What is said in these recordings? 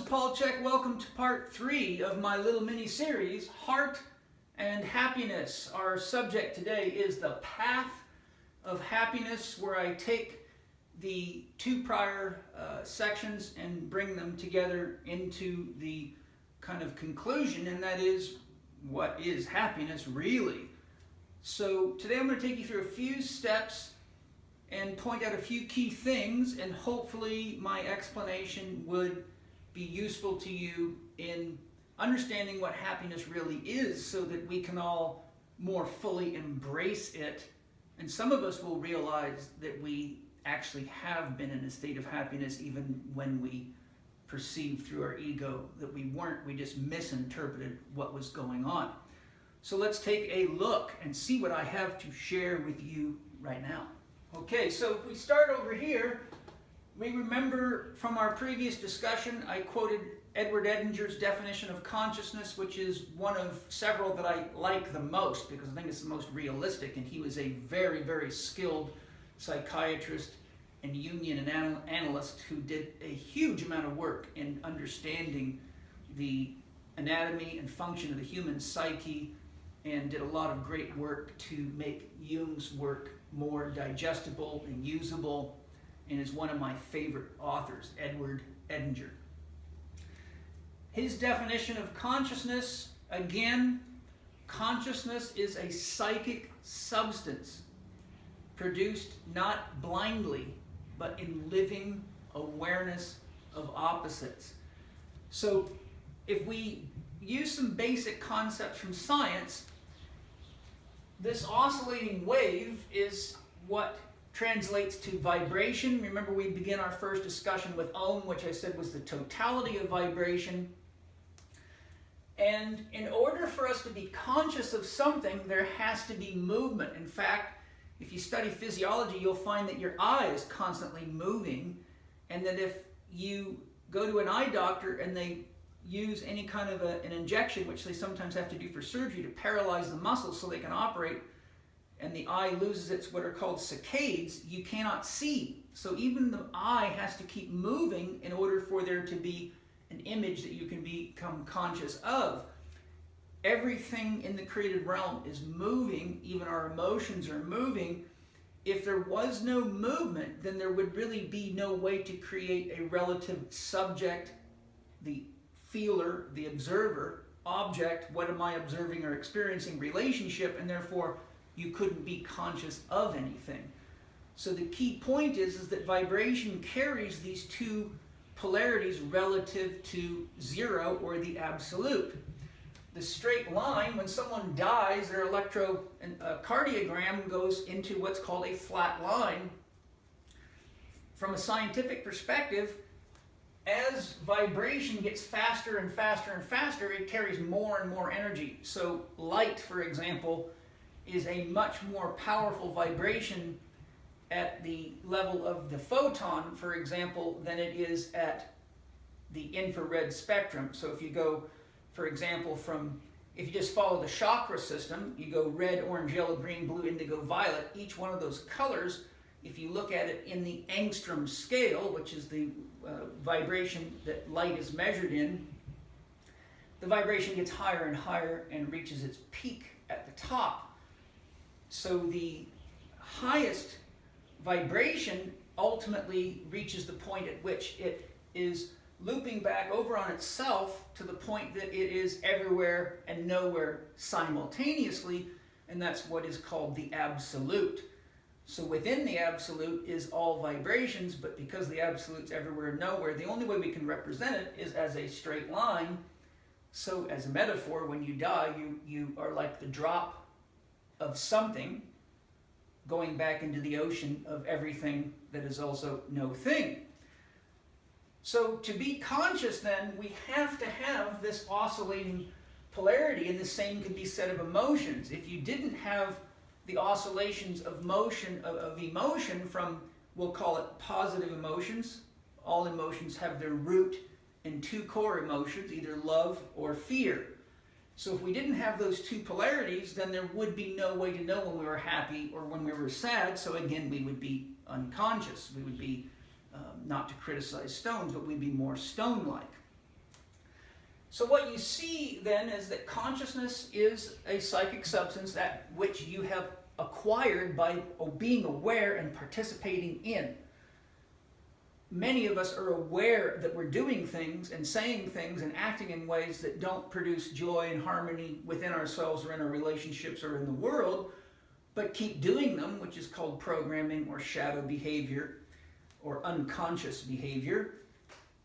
Paul Chek. Welcome to part 3 of my little mini-series, Heart and Happiness. Our subject today is the path of happiness, where I take the 2 prior sections and bring them together into the kind of conclusion, and that is, what is happiness really? So today I'm going to take you through a few steps and point out a few key things, and hopefully my explanation would be useful to you in understanding what happiness really is, so that we can all more fully embrace it. And some of us will realize that we actually have been in a state of happiness even when we perceived through our ego that we weren't. We just misinterpreted what was going on. So let's take a look and see what I have to share with you right now. Okay, so if we start over here, we remember from our previous discussion, I quoted Edward Edinger's definition of consciousness, which is one of several that I like the most because I think it's the most realistic, and he was a very, very skilled psychiatrist and Jungian analyst who did a huge amount of work in understanding the anatomy and function of the human psyche, and did a lot of great work to make Jung's work more digestible and usable, and is one of my favorite authors, Edward Edinger. His definition of consciousness, again, consciousness is a psychic substance produced not blindly, but in living awareness of opposites. So if we use some basic concepts from science, this oscillating wave is what translates to vibration. Remember, we began our first discussion with Om, which I said was the totality of vibration. And in order for us to be conscious of something, there has to be movement. In fact, if you study physiology, you'll find that your eye is constantly moving, and that if you go to an eye doctor and they use any kind of an injection, which they sometimes have to do for surgery to paralyze the muscles so they can operate, and the eye loses its what are called saccades, you cannot see. So even the eye has to keep moving in order for there to be an image that you can become conscious of. Everything in the created realm is moving, even our emotions are moving. If there was no movement, then there would really be no way to create a relative subject, the feeler, the observer, object, what am I observing or experiencing relationship, and therefore you couldn't be conscious of anything. So the key point is that vibration carries these 2 polarities relative to 0 or the absolute. The straight line, when someone dies, their electrocardiogram goes into what's called a flat line. From a scientific perspective, as vibration gets faster and faster and faster, it carries more and more energy. So light, for example, is a much more powerful vibration at the level of the photon, for example, than it is at the infrared spectrum. So if you go, for example, if you just follow the chakra system, you go red, orange, yellow, green, blue, indigo, violet, each one of those colors, if you look at it in the angstrom scale, which is the vibration that light is measured in, the vibration gets higher and higher and reaches its peak at the top. So the highest vibration ultimately reaches the point at which it is looping back over on itself to the point that it is everywhere and nowhere simultaneously, and that's what is called the absolute. So within the absolute is all vibrations, but because the absolute's everywhere and nowhere, the only way we can represent it is as a straight line. So as a metaphor, when you die, you are like the drop of something going back into the ocean of everything that is also no thing. So to be conscious, then, we have to have this oscillating polarity, and the same could be said of emotions. If you didn't have the oscillations of motion, of emotion from, we'll call it positive emotions. All emotions have their root in 2 core emotions, either love or fear. So if we didn't have those 2 polarities, then there would be no way to know when we were happy or when we were sad. So again, we would be unconscious. We would be, not to criticize stones, but we'd be more stone-like. So what you see then is that consciousness is a psychic substance that which you have acquired by being aware and participating in. Many of us are aware that we're doing things and saying things and acting in ways that don't produce joy and harmony within ourselves or in our relationships or in the world, but keep doing them, which is called programming or shadow behavior or unconscious behavior.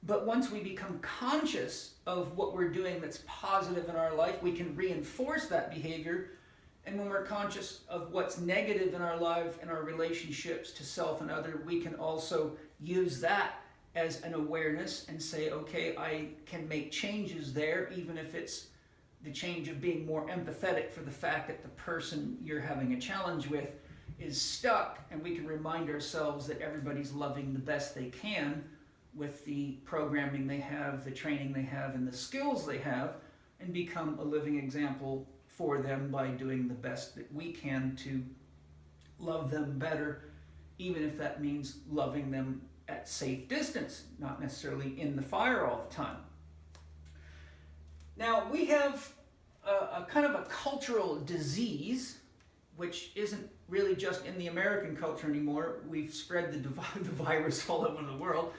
But once we become conscious of what we're doing that's positive in our life, we can reinforce that behavior. And when we're conscious of what's negative in our life and our relationships to self and other, we can also use that as an awareness and say, okay, I can make changes there, even if it's the change of being more empathetic for the fact that the person you're having a challenge with is stuck, and we can remind ourselves that everybody's loving the best they can with the programming they have, the training they have, and the skills they have, and become a living example for them by doing the best that we can to love them better, even if that means loving them at safe distance, not necessarily in the fire all the time. Now, we have a kind of a cultural disease, which isn't really just in the American culture anymore. We've spread the virus all over the world.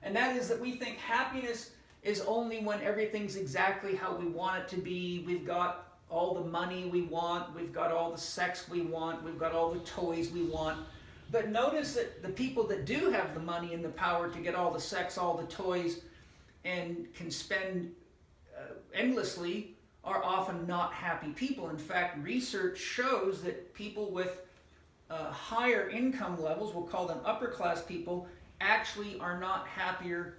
And that is that we think happiness is only when everything's exactly how we want it to be. We've got all the money we want. We've got all the sex we want. We've got all the toys we want. But notice that the people that do have the money and the power to get all the sex, all the toys, and can spend endlessly are often not happy people. In fact, research shows that people with higher income levels, we'll call them upper class people, actually are not happier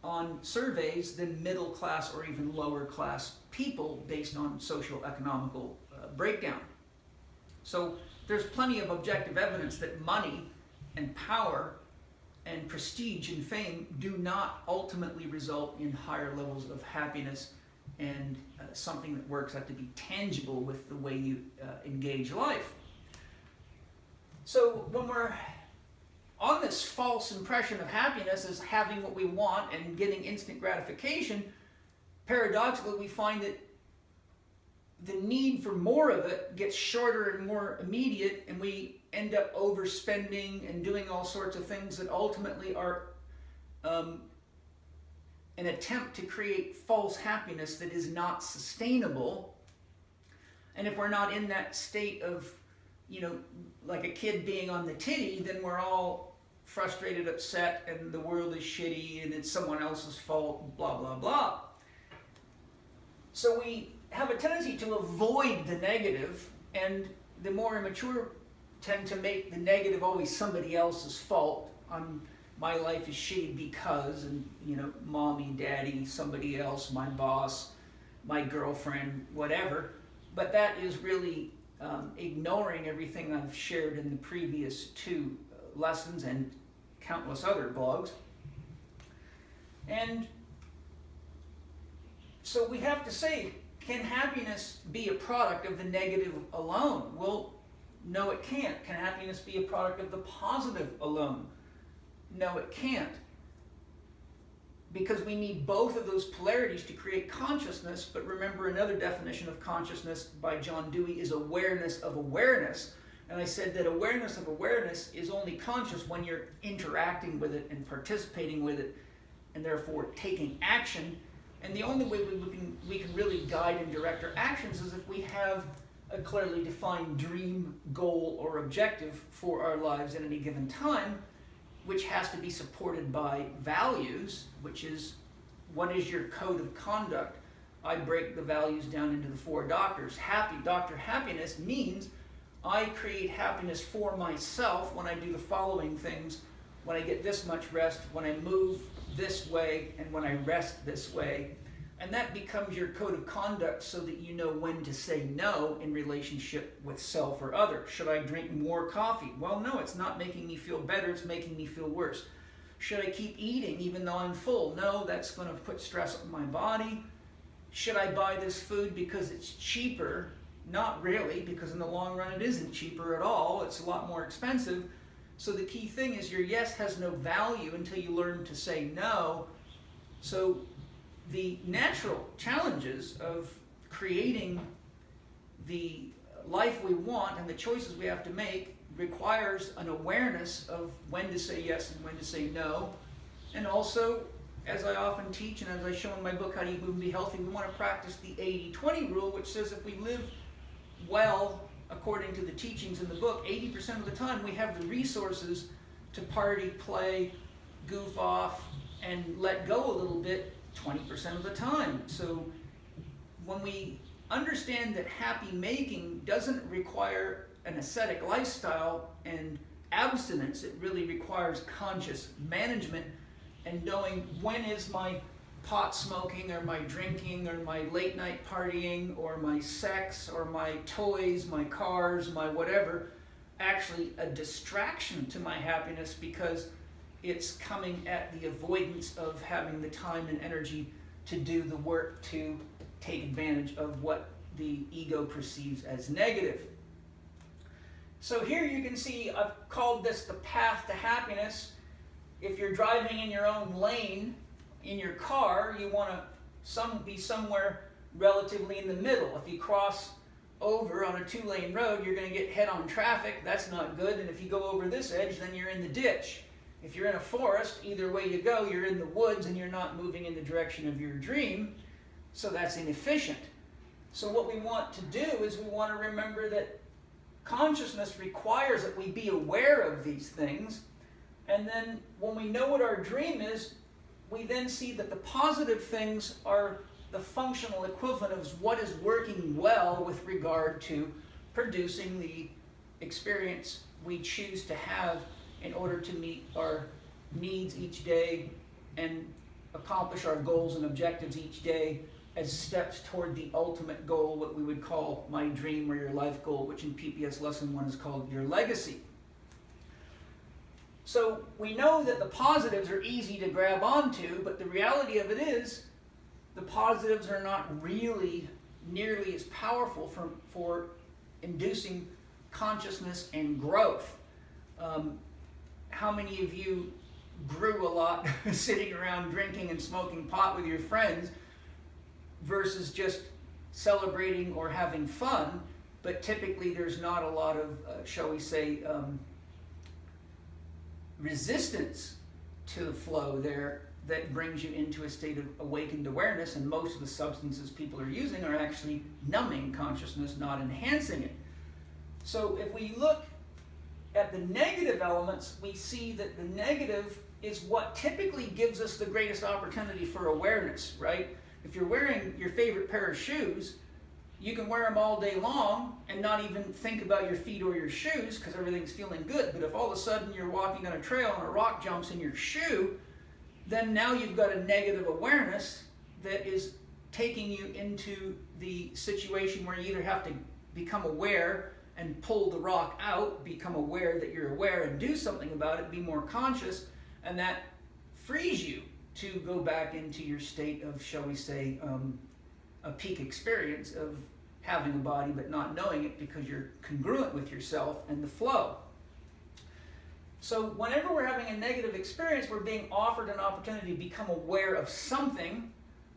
on surveys than middle class or even lower class people based on social economical breakdown. So there's plenty of objective evidence that money and power and prestige and fame do not ultimately result in higher levels of happiness and something that works out to be tangible with the way you engage life. So when we're on this false impression of happiness as having what we want and getting instant gratification, paradoxically we find that the need for more of it gets shorter and more immediate, and we end up overspending and doing all sorts of things that ultimately are an attempt to create false happiness that is not sustainable. And if we're not in that state of, like a kid being on the titty, then we're all frustrated, upset, and the world is shitty and it's someone else's fault, blah, blah, blah. So we have a tendency to avoid the negative, and the more immature tend to make the negative always somebody else's fault. My life is shitty because, and mommy, daddy, somebody else, my boss, my girlfriend, whatever. But that is really ignoring everything I've shared in the previous two lessons and countless other blogs. And so we have to say, can happiness be a product of the negative alone? Well, no, it can't. Can happiness be a product of the positive alone? No, it can't. Because we need both of those polarities to create consciousness. But remember, another definition of consciousness by John Dewey is awareness of awareness. And I said that awareness of awareness is only conscious when you're interacting with it and participating with it, and therefore taking action. And the only way we can really guide and direct our actions is if we have a clearly defined dream, goal, or objective for our lives at any given time, which has to be supported by values, which is, what is your code of conduct? I break the values down into the 4 doctors. Dr. Happiness means I create happiness for myself when I do the following things: when I get this much rest, when I move this way, and when I rest this way. And that becomes your code of conduct so that you know when to say no in relationship with self or others. Should I drink more coffee? Well, no, it's not making me feel better, it's making me feel worse. Should I keep eating even though I'm full? No, that's going to put stress on my body. Should I buy this food because it's cheaper? Not really, because in the long run it isn't cheaper at all. It's a lot more expensive. So the key thing is your yes has no value until you learn to say no. So the natural challenges of creating the life we want and the choices we have to make requires an awareness of when to say yes and when to say no. And also, as I often teach and as I show in my book, How to Eat, Move, and Be Healthy, we want to practice the 80-20 rule, which says if we live well, according to the teachings in the book, 80% of the time we have the resources to party, play, goof off, and let go a little bit 20% of the time. So when we understand that happy making doesn't require an ascetic lifestyle and abstinence, it really requires conscious management and knowing when is my pot smoking or my drinking or my late night partying or my sex or my toys, my cars, my whatever, actually a distraction to my happiness because it's coming at the avoidance of having the time and energy to do the work to take advantage of what the ego perceives as negative. So here you can see I've called this the path to happiness. If you're driving in your own lane in your car, you want to be somewhere relatively in the middle. If you cross over on a 2-lane road, you're going to get head-on traffic. That's not good. And if you go over this edge, then you're in the ditch. If you're in a forest, either way you go, you're in the woods and you're not moving in the direction of your dream. So that's inefficient. So what we want to do is we want to remember that consciousness requires that we be aware of these things. And then when we know what our dream is, we then see that the positive things are the functional equivalent of what is working well with regard to producing the experience we choose to have in order to meet our needs each day and accomplish our goals and objectives each day as steps toward the ultimate goal, what we would call my dream or your life goal, which in PPS Lesson 1 is called your legacy. So we know that the positives are easy to grab onto, but the reality of it is the positives are not really nearly as powerful for inducing consciousness and growth. How many of you grew a lot sitting around drinking and smoking pot with your friends versus just celebrating or having fun, but typically there's not a lot of, shall we say, resistance to the flow there that brings you into a state of awakened awareness, and most of the substances people are using are actually numbing consciousness, not enhancing it. So if we look at the negative elements, we see that the negative is what typically gives us the greatest opportunity for awareness, right? If you're wearing your favorite pair of shoes, you can wear them all day long and not even think about your feet or your shoes because everything's feeling good. But if all of a sudden you're walking on a trail and a rock jumps in your shoe, then now you've got a negative awareness that is taking you into the situation where you either have to become aware and pull the rock out, become aware that you're aware and do something about it, be more conscious, and that frees you to go back into your state of, shall we say, a peak experience of having a body but not knowing it because you're congruent with yourself and the flow. So whenever we're having a negative experience, we're being offered an opportunity to become aware of something.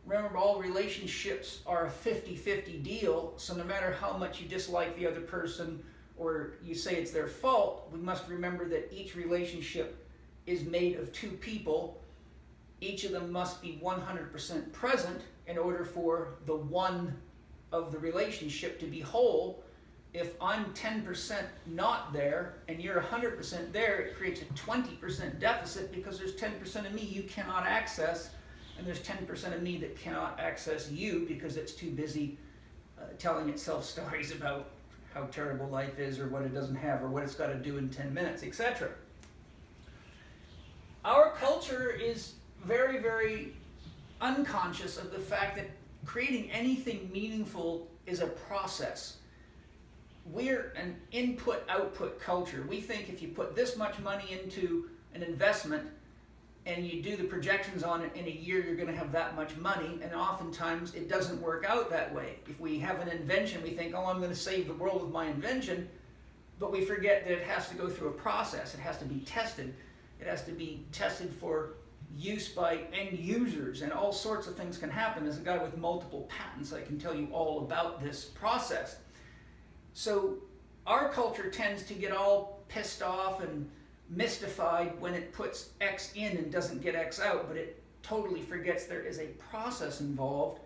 Remember, all relationships are a 50-50 deal, so no matter how much you dislike the other person or you say it's their fault, we must remember that each relationship is made of two people. Each of them must be 100% present in order for the one of the relationship to be whole. If I'm 10% not there and you're 100% there, it creates a 20% deficit because there's 10% of me you cannot access, and there's 10% of me that cannot access you because it's too busy telling itself stories about how terrible life is or what it doesn't have or what it's got to do in 10 minutes, etc. Our culture is very, very unconscious of the fact that creating anything meaningful is a process. We're an input-output culture. We think if you put this much money into an investment and you do the projections on it in a year, you're going to have that much money, and oftentimes it doesn't work out that way. If we have an invention, we think, oh, I'm going to save the world with my invention, but we forget that it has to go through a process. It has to be tested. It has to be tested for use by end users, and all sorts of things can happen. As a guy with multiple patents, I can tell you all about this process. So our culture tends to get all pissed off and mystified when it puts X in and doesn't get X out, but it totally forgets there is a process involved.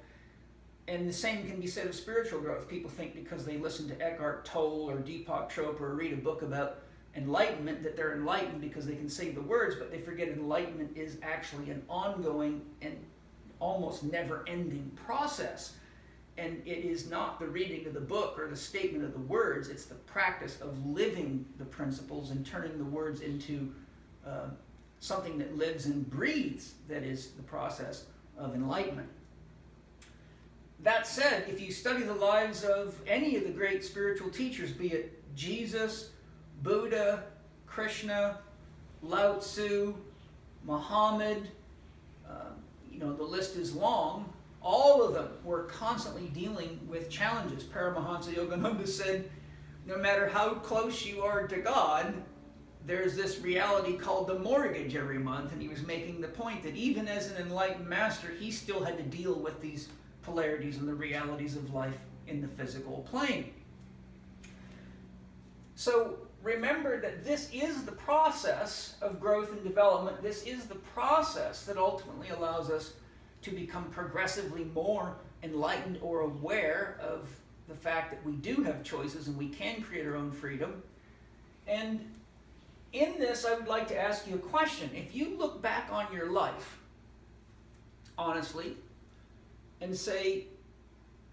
And the same can be said of spiritual growth. People think because they listen to Eckhart Tolle or Deepak Chopra or read a book about enlightenment that they're enlightened because they can say the words, but they forget enlightenment is actually an ongoing and almost never-ending process. And it is not the reading of the book or the statement of the words, it's the practice of living the principles and turning the words into something that lives and breathes that is the process of enlightenment. That said, if you study the lives of any of the great spiritual teachers, be it Jesus, Buddha, Krishna, Lao Tzu, Muhammad, the list is long. All of them were constantly dealing with challenges. Paramahansa Yogananda said, no matter how close you are to God, there's this reality called the mortgage every month. And he was making the point that even as an enlightened master, he still had to deal with these polarities and the realities of life in the physical plane. So remember that this is the process of growth and development. This is the process that ultimately allows us to become progressively more enlightened or aware of the fact that we do have choices and we can create our own freedom. And in this, I would like to ask you a question. If you look back on your life, honestly, and say,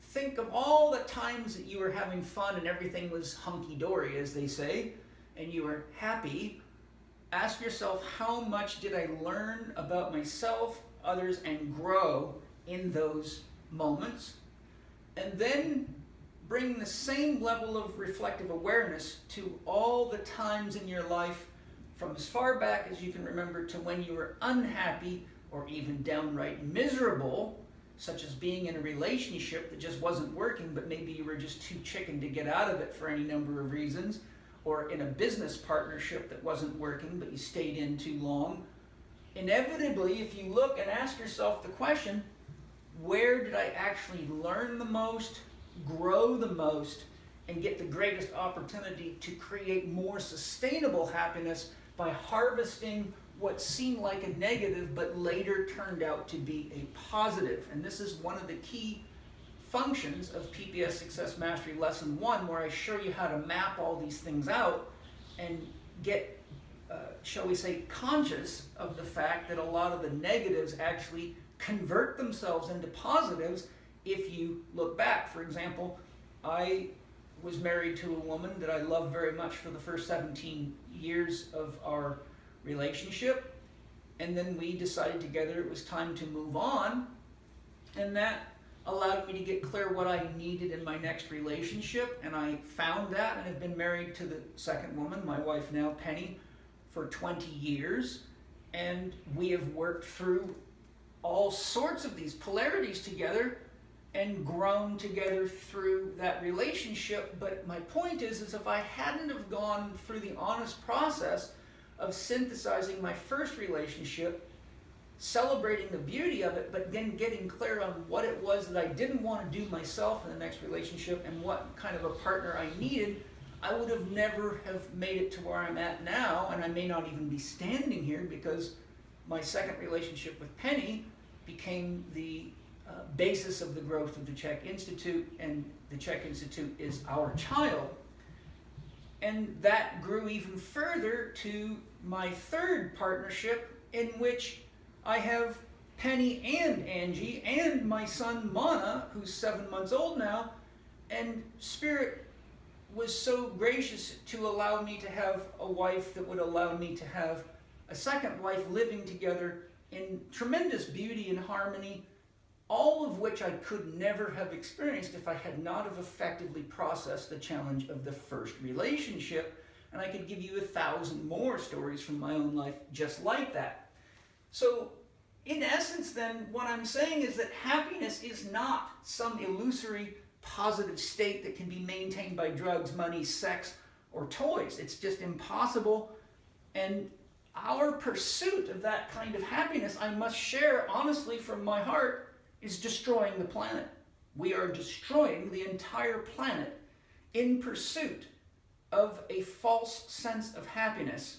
think of all the times that you were having fun and everything was hunky-dory, as they say, and you were happy, ask yourself, how much did I learn about myself, others, and grow in those moments? And then bring the same level of reflective awareness to all the times in your life, from as far back as you can remember to when you were unhappy or even downright miserable, such as being in a relationship that just wasn't working, but maybe you were just too chicken to get out of it for any number of reasons, or in a business partnership that wasn't working, but you stayed in too long. Inevitably, if you look and ask yourself the question, where did I actually learn the most, grow the most, and get the greatest opportunity to create more sustainable happiness by harvesting what seemed like a negative but later turned out to be a positive? And this is one of the key functions of PPS Success Mastery Lesson 1, where I show you how to map all these things out and get, shall we say, conscious of the fact that a lot of the negatives actually convert themselves into positives if you look back. For example, I was married to a woman that I loved very much for the first 17 years of our relationship, and then we decided together it was time to move on, and that allowed me to get clear what I needed in my next relationship, and I found that and have been married to the second woman, my wife now, Penny, for 20 years, and we have worked through all sorts of these polarities together and grown together through that relationship. But my point is if I hadn't have gone through the honest process of synthesizing my first relationship, celebrating the beauty of it, but then getting clear on what it was that I didn't want to do myself in the next relationship and what kind of a partner I needed, I would have never have made it to where I'm at now, and I may not even be standing here because my second relationship with Penny became the basis of the growth of the Chek Institute, and the Chek Institute is our child. And that grew even further to my third partnership, in which I have Penny and Angie and my son Mana, who's 7 months old now, and Spirit was so gracious to allow me to have a wife that would allow me to have a second wife, living together in tremendous beauty and harmony, all of which I could never have experienced if I had not have effectively processed the challenge of the first relationship. And I could give you 1,000 more stories from my own life just like that. So in essence then, what I'm saying is that happiness is not some illusory positive state that can be maintained by drugs, money, sex, or toys. It's just impossible. And our pursuit of that kind of happiness, I must share honestly from my heart, is destroying the planet. We are destroying the entire planet in pursuit of a false sense of happiness.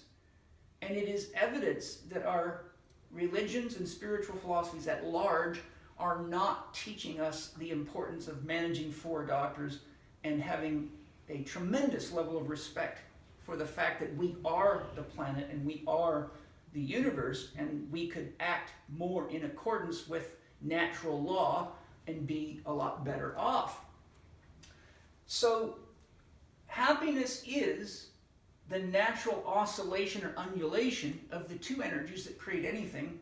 And it is evidence that our religions and spiritual philosophies at large are not teaching us the importance of managing 4 doctors and having a tremendous level of respect for the fact that we are the planet and we are the universe, and we could act more in accordance with natural law and be a lot better off. So happiness is the natural oscillation or undulation of the 2 energies that create anything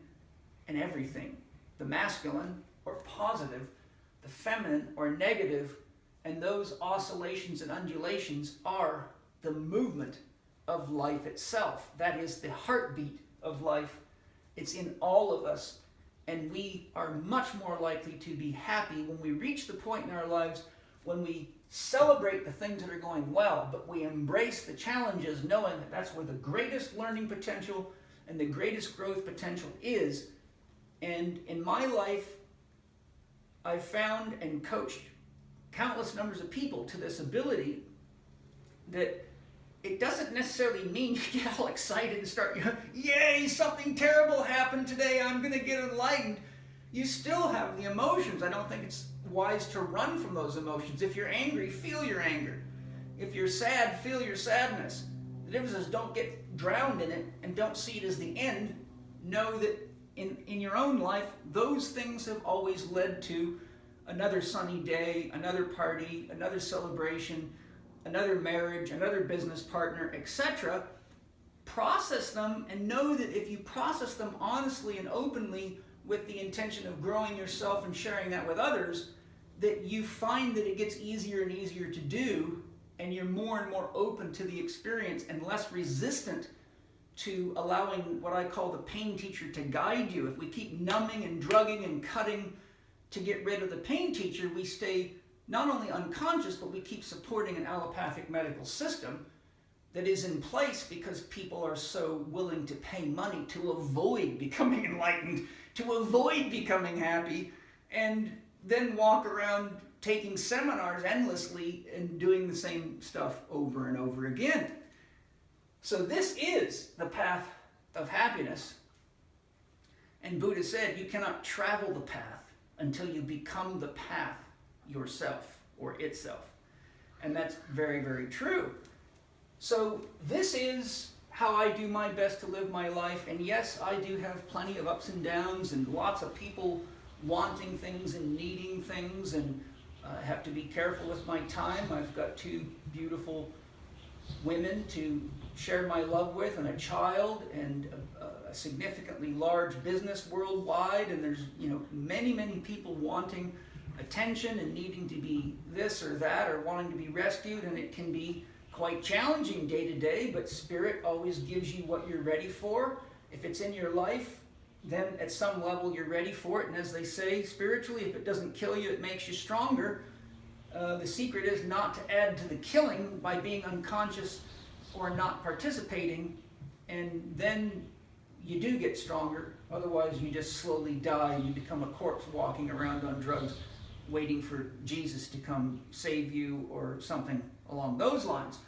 and everything, the masculine or positive, the feminine or negative, and those oscillations and undulations are the movement of life itself. That is the heartbeat of life. It's in all of us, and we are much more likely to be happy when we reach the point in our lives when we celebrate the things that are going well, but we embrace the challenges knowing that that's where the greatest learning potential and the greatest growth potential is. And in my life, I've found and coached countless numbers of people to this ability that it doesn't necessarily mean you get all excited and start, yay, something terrible happened today, I'm going to get enlightened. You still have the emotions. I don't think it's wise to run from those emotions. If you're angry, feel your anger. If you're sad, feel your sadness. The difference is don't get drowned in it and don't see it as the end. Know that in your own life, those things have always led to another sunny day, another party, another celebration, another marriage, another business partner, etc. Process them and know that if you process them honestly and openly with the intention of growing yourself and sharing that with others, that you find that it gets easier and easier to do, and you're more and more open to the experience and less resistant to allowing what I call the pain teacher to guide you. If we keep numbing and drugging and cutting to get rid of the pain teacher, we stay not only unconscious, but we keep supporting an allopathic medical system that is in place because people are so willing to pay money to avoid becoming enlightened, to avoid becoming happy, and then walk around taking seminars endlessly and doing the same stuff over and over again. So this is the path of happiness. And Buddha said you cannot travel the path until you become the path yourself or itself. And that's very, very true. So this is how I do my best to live my life. And yes, I do have plenty of ups and downs and lots of people wanting things and needing things, and I have to be careful with my time. I've got 2 beautiful women to share my love with, and a child, and a significantly large business worldwide, and there's many people wanting attention and needing to be this or that or wanting to be rescued, and it can be quite challenging day to day, but Spirit always gives you what you're ready for. If it's in your life, then at some level you're ready for it, and as they say spiritually, if it doesn't kill you, it makes you stronger. The secret is not to add to the killing by being unconscious or not participating, and then you do get stronger. Otherwise you just slowly die and you become a corpse walking around on drugs waiting for Jesus to come save you or something along those lines.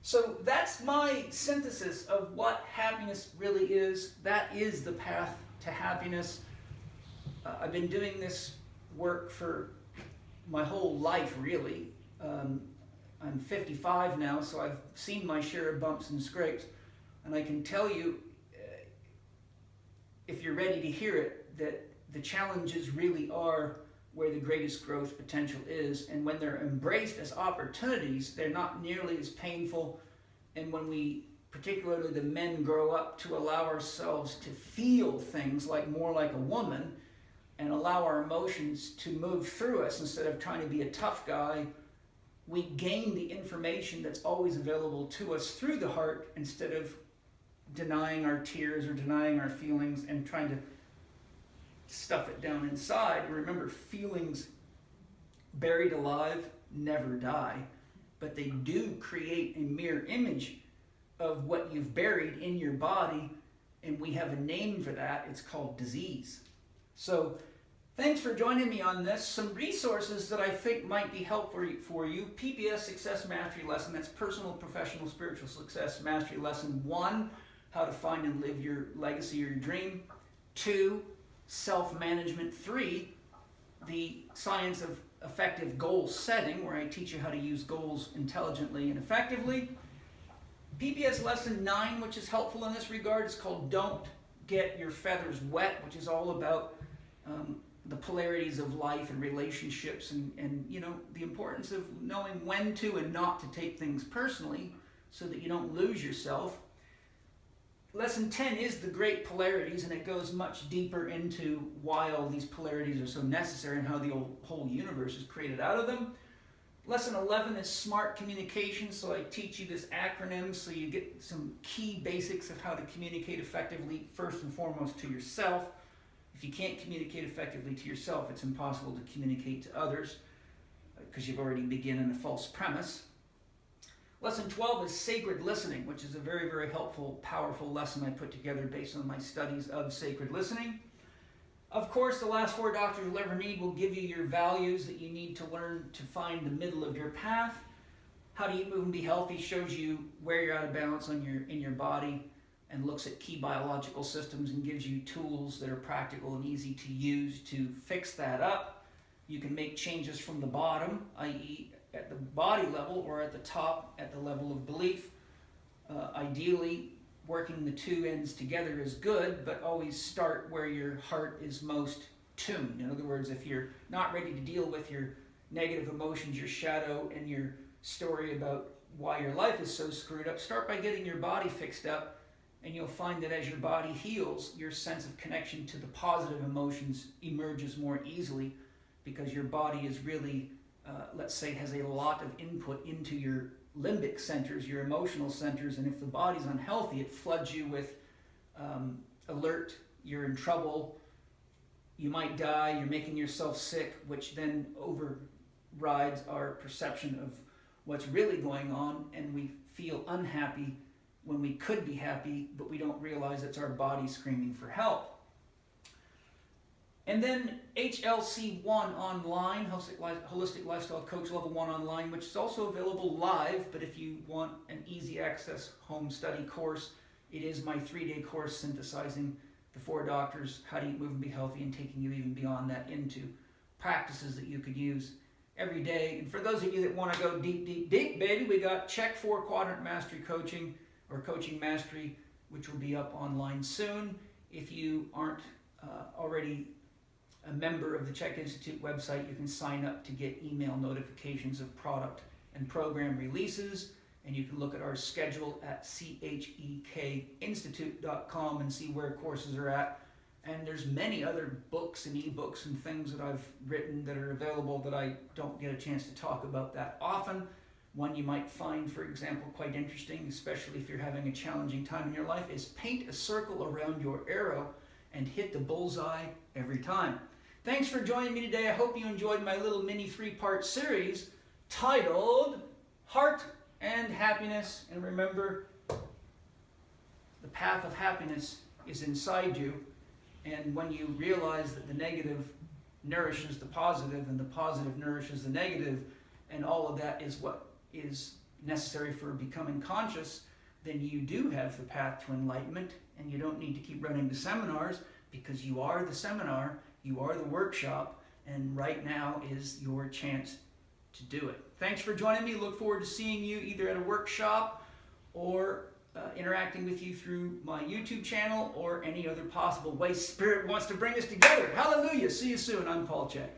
So that's my synthesis of what happiness really is. That is the path to happiness. I've been doing this work for my whole life, really. I'm 55 now, so I've seen my share of bumps and scrapes. And I can tell you, if you're ready to hear it, that the challenges really are where the greatest growth potential is. And when they're embraced as opportunities, they're not nearly as painful. And when we, particularly the men, grow up to allow ourselves to feel things more like a woman and allow our emotions to move through us instead of trying to be a tough guy, we gain the information that's always available to us through the heart instead of denying our tears or denying our feelings and trying to stuff it down inside. Remember, feelings buried alive never die, but they do create a mirror image of what you've buried in your body, and we have a name for that. It's called disease. So thanks for joining me on this. Some resources that I think might be helpful for you. PPS Success Mastery Lesson, that's Personal, Professional, Spiritual Success Mastery Lesson 1, how to find and live your legacy or your dream. 2, Self-Management. 3, the science of effective goal setting, where I teach you how to use goals intelligently and effectively. PPS Lesson 9, which is helpful in this regard, is called Don't Get Your Feathers Wet, which is all about the polarities of life and relationships and you know, the importance of knowing when to and not to take things personally so that you don't lose yourself. Lesson 10 is the great polarities, and it goes much deeper into why all these polarities are so necessary and how the whole universe is created out of them. Lesson 11 is smart communication, so I teach you this acronym so you get some key basics of how to communicate effectively, first and foremost to yourself. If you can't communicate effectively to yourself, it's impossible to communicate to others because you've already begun in a false premise. Lesson 12 is sacred listening, which is a very, very helpful, powerful lesson I put together based on my studies of sacred listening. Of course, the last 4 doctors you'll ever need will give you your values that you need to learn to find the middle of your path. How to Eat, Move, and Be Healthy shows you where you're out of balance in your body and looks at key biological systems and gives you tools that are practical and easy to use to fix that up. You can make changes from the bottom, i.e. at the body level, or at the top at the level of belief. Ideally, working the two ends together is good, but always start where your heart is most tuned. In other words, if you're not ready to deal with your negative emotions, your shadow, and your story about why your life is so screwed up, start by getting your body fixed up, and you'll find that as your body heals, your sense of connection to the positive emotions emerges more easily, because your body is really, let's say, has a lot of input into your limbic centers, your emotional centers, and if the body's unhealthy, it floods you with alert, you're in trouble, you might die, you're making yourself sick, which then overrides our perception of what's really going on, and we feel unhappy when we could be happy, but we don't realize it's our body screaming for help. And then HLC 1 online, Holistic Lifestyle Coach Level 1 online, which is also available live, but if you want an easy access home study course, it is my 3-day course synthesizing the 4 doctors, how to eat, move, and be healthy, and taking you even beyond that into practices that you could use every day. And for those of you that want to go deep, deep, deep, baby, we got Chek 4-Quadrant Mastery Coaching, or Coaching Mastery, which will be up online soon. If you aren't already a member of the Chek Institute website, you can sign up to get email notifications of product and program releases, and you can look at our schedule at chekinstitute.com and see where courses are at. And there's many other books and ebooks and things that I've written that are available that I don't get a chance to talk about that often. One you might find, for example, quite interesting, especially if you're having a challenging time in your life, is paint a circle around your arrow and hit the bullseye every time. Thanks for joining me today. I hope you enjoyed my little mini 3-part series titled Heart and Happiness. And remember, the path of happiness is inside you. And when you realize that the negative nourishes the positive and the positive nourishes the negative, and all of that is what is necessary for becoming conscious, then you do have the path to enlightenment, and you don't need to keep running the seminars, because you are the seminar, you are the workshop, and right now is your chance to do it. Thanks for joining me. Look forward to seeing you either at a workshop or interacting with you through my YouTube channel or any other possible way Spirit wants to bring us together. Hallelujah. See you soon. I'm Paul Chek.